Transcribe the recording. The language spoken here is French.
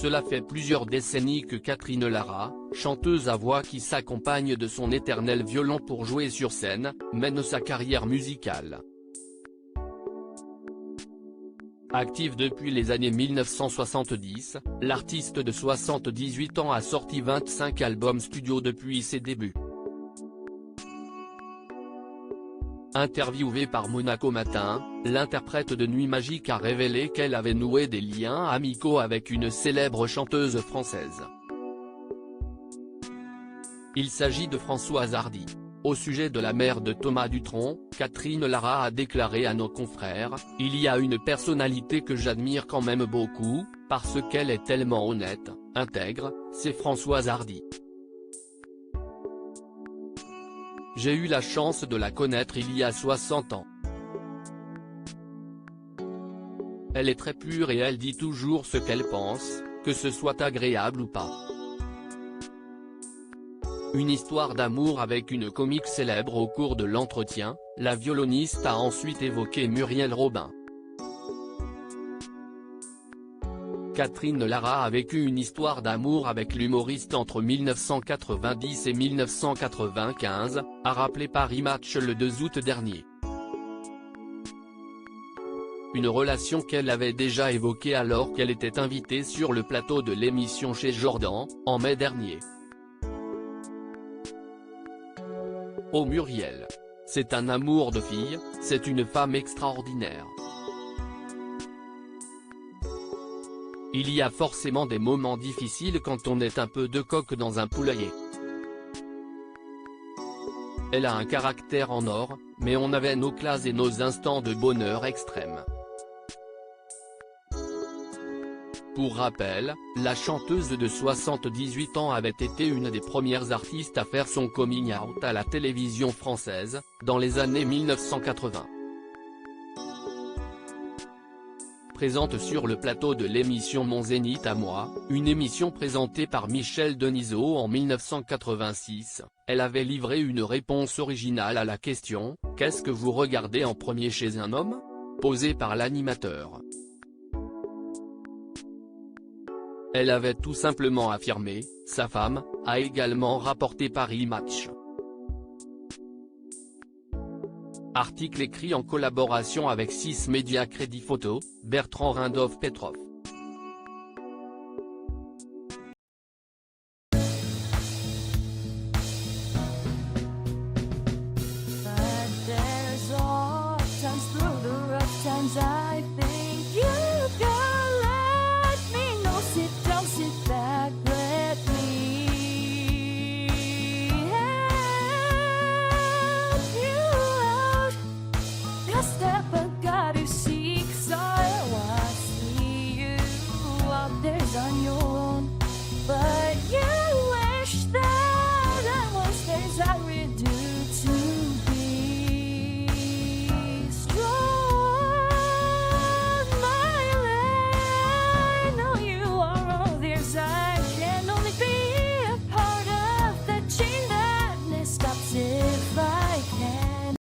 Cela fait plusieurs décennies que Catherine Lara, chanteuse à voix qui s'accompagne de son éternel violon pour jouer sur scène, mène sa carrière musicale. Active depuis les années 1970, l'artiste de 78 ans a sorti 25 albums studio depuis ses débuts. Interviewée par Monaco Matin, l'interprète de Nuit Magique a révélé qu'elle avait noué des liens amicaux avec une célèbre chanteuse française. Il s'agit de Françoise Hardy. Au sujet de la mère de Thomas Dutronc, Catherine Lara a déclaré à nos confrères « Il y a une personnalité que j'admire quand même beaucoup, parce qu'elle est tellement honnête, intègre, c'est Françoise Hardy. J'ai eu la chance de la connaître il y a 60 ans. Elle est très pure et elle dit toujours ce qu'elle pense, que ce soit agréable ou pas. Une histoire d'amour avec une comique célèbre. Au cours de l'entretien, la violoniste a ensuite évoqué Muriel Robin. Catherine Lara a vécu une histoire d'amour avec l'humoriste entre 1990 et 1995, a rappelé Paris Match le 2 août dernier. Une relation qu'elle avait déjà évoquée alors qu'elle était invitée sur le plateau de l'émission chez Jordan, en mai dernier. Oh Muriel. C'est un amour de fille, c'est une femme extraordinaire. Il y a forcément des moments difficiles quand on est un peu de coq dans un poulailler. Elle a un caractère en or, mais on avait nos classes et nos instants de bonheur extrême. Pour rappel, la chanteuse de 78 ans avait été une des premières artistes à faire son coming out à la télévision française, dans les années 1980. Présente sur le plateau de l'émission Mon Zénith à moi, une émission présentée par Michel Denisot en 1986, elle avait livré une réponse originale à la question « Qu'est-ce que vous regardez en premier chez un homme ?», posée par l'animateur. Elle avait tout simplement affirmé « Sa femme », a également rapporté Paris Match. Article écrit en collaboration avec 6 médias Crédit Photo, Bertrand Rindolph Petrov. On your